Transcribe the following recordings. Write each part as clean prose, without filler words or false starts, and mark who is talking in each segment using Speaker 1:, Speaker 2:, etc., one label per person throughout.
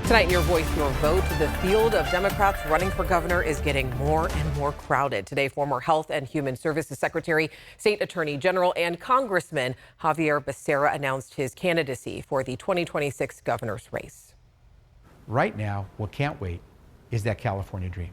Speaker 1: Tonight in Your Voice, Your Vote, the field of Democrats running for governor is getting more and more crowded. Today, former Health and Human Services Secretary, State Attorney General, and Congressman Xavier Becerra announced his candidacy for the 2026 governor's race.
Speaker 2: Right now, what can't wait is that California dream.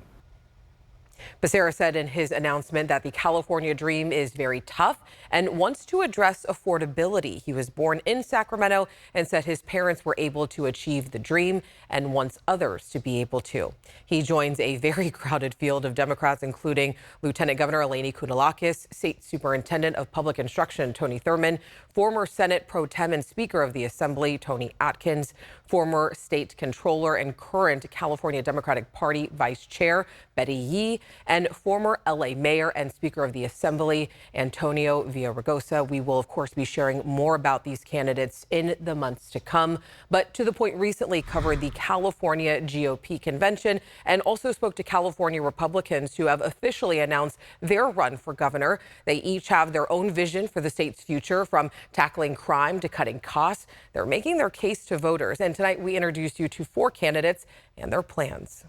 Speaker 1: Becerra said in his announcement that the California dream is very tough and wants to address affordability. He was born in Sacramento and said his parents were able to achieve the dream and wants others to be able to. He joins a very crowded field of Democrats, including Lieutenant Governor Eleni Kounalakis, State Superintendent of Public Instruction Tony Thurmond, former Senate Pro Tem and Speaker of the Assembly Tony Atkins, former State Controller and current California Democratic Party Vice Chair Betty Yee, and former LA Mayor and Speaker of the Assembly Antonio Villaraigosa. We will, of course, be sharing more about these candidates in the months to come. But To the Point recently covered the California GOP convention and also spoke to California Republicans who have officially announced their run for governor. They each have their own vision for the state's future, from tackling crime to cutting costs. They're making their case to voters. And tonight we introduce you to 4 candidates and their plans.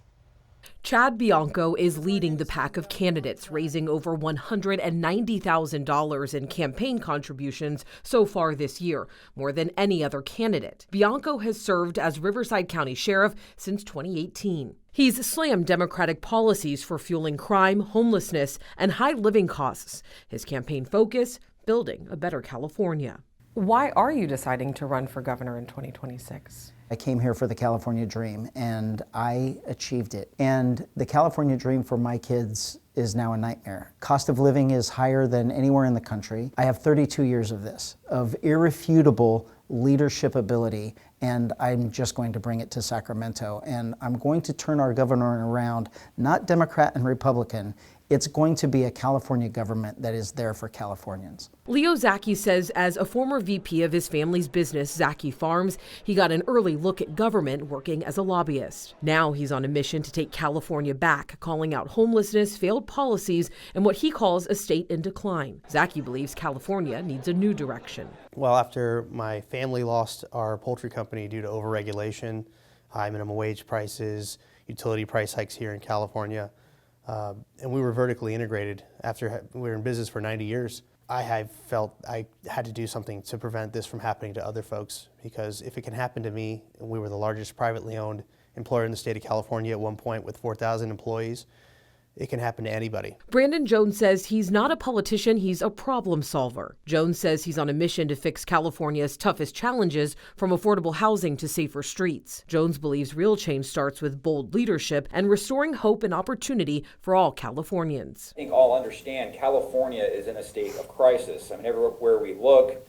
Speaker 1: Chad Bianco is leading the pack of candidates, raising over $190,000 in campaign contributions so far this year, more than any other candidate. Bianco has served as Riverside County Sheriff since 2018. He's slammed Democratic policies for fueling crime, homelessness, and high living costs. His campaign focus, building a better California. Why are you deciding to run for governor in 2026?
Speaker 3: I came here for the California dream and I achieved it. And the California dream for my kids is now a nightmare. Cost of living is higher than anywhere in the country. I have 32 years of this, of irrefutable leadership ability, and I'm just going to bring it to Sacramento. And I'm going to turn our governor around, not Democrat and Republican. It's going to be a California government that is there for Californians.
Speaker 1: Leo Zaki says as a former VP of his family's business, Zaki Farms, he got an early look at government working as a lobbyist. Now he's on a mission to take California back, calling out homelessness, failed policies, and what he calls a state in decline. Zaki believes California needs a new direction.
Speaker 4: Well, after my family lost our poultry company due to overregulation, high minimum wage prices, utility price hikes here in California, and we were vertically integrated after we were in business for 90 years. I have felt I had to do something to prevent this from happening to other folks, because if it can happen to me, and we were the largest privately owned employer in the state of California at one point with 4,000 employees, it can happen to anybody.
Speaker 1: Brandon Jones says he's not a politician, he's a problem solver. Jones says he's on a mission to fix California's toughest challenges, from affordable housing to safer streets. Jones believes real change starts with bold leadership and restoring hope and opportunity for all Californians.
Speaker 5: I think all understand California is in a state of crisis. I mean, everywhere we look,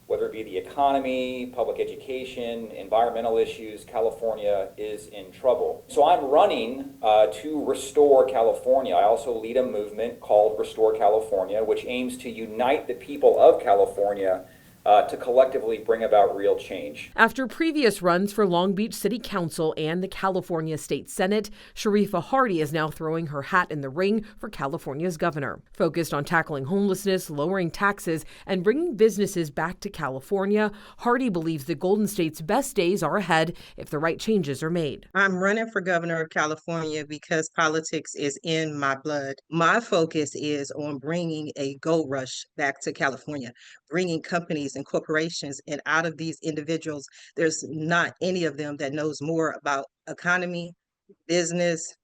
Speaker 5: whether it be the economy, public education, environmental issues, California is in trouble. So I'm running to restore California. I also lead a movement called Restore California, which aims to unite the people of California to collectively bring about real change.
Speaker 1: After previous runs for Long Beach City Council and the California State Senate, Sharifa Hardy is now throwing her hat in the ring for California's governor. Focused on tackling homelessness, lowering taxes, and bringing businesses back to California, Hardy believes the Golden State's best days are ahead if the right changes are made.
Speaker 6: I'm running for governor of California because politics is in my blood. My focus is on bringing a gold rush back to California, bringing companies and corporations, and out of these individuals, there's not any of them that knows more about economy, business,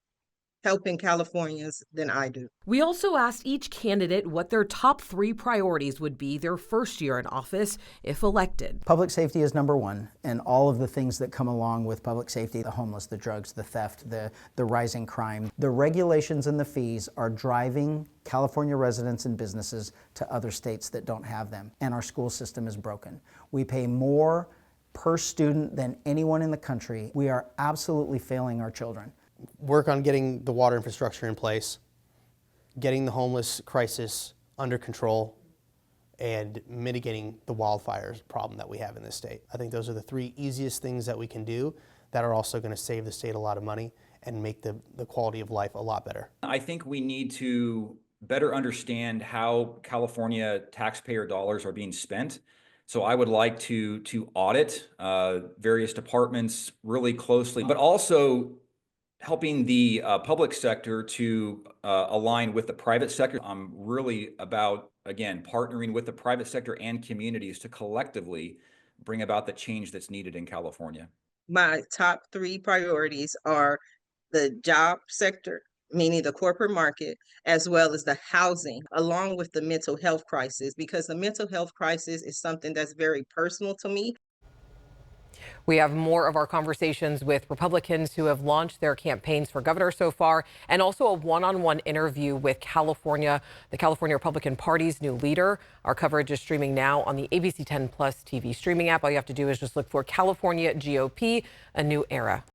Speaker 6: helping Californians than I do.
Speaker 1: We also asked each candidate what their top 3 priorities would be their first year in office if elected.
Speaker 3: Public safety is number one, and all of the things that come along with public safety, the homeless, the drugs, the theft, the rising crime. The regulations and the fees are driving California residents and businesses to other states that don't have them, and our school system is broken. We pay more per student than anyone in the country. We are absolutely failing our children.
Speaker 4: Work on getting the water infrastructure in place, getting the homeless crisis under control, and mitigating the wildfires problem that we have in this state. I think those are the 3 easiest things that we can do that are also going to save the state a lot of money and make the quality of life a lot better.
Speaker 5: I think we need to better understand how California taxpayer dollars are being spent. So I would like to audit various departments really closely, but also helping the public sector to align with the private sector. I'm really about, again, partnering with the private sector and communities to collectively bring about the change that's needed in California.
Speaker 6: My top three priorities are the job sector, meaning the corporate market, as well as the housing, along with the mental health crisis, because the mental health crisis is something that's very personal to me.
Speaker 1: We have more of our conversations with Republicans who have launched their campaigns for governor so far, and also a one-on-one interview with the California Republican Party's new leader. Our coverage is streaming now on the ABC 10 Plus TV streaming app. All you have to do is just look for California GOP, a new era.